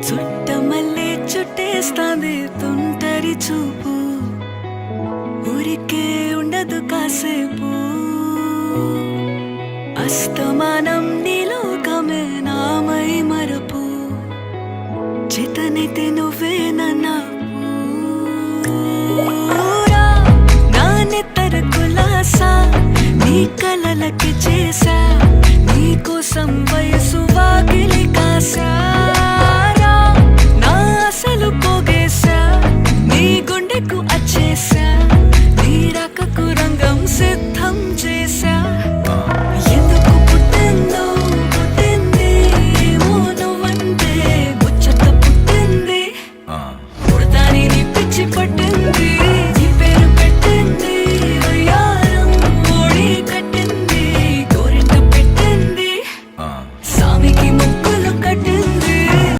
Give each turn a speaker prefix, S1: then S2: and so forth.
S1: చుట్టమల్లే చుట్టేస్తాంది తుంటరి చూపు, ఊరికే ఉండదు కాసేపు. అస్తమానం నీలోకమే నామై మరపు, చేతనైతే నువ్వే నన్నా నానెత్తర కులాసా నీ కలలకి చేసా, నీ కోసం వయసు వాకిలి కాసా.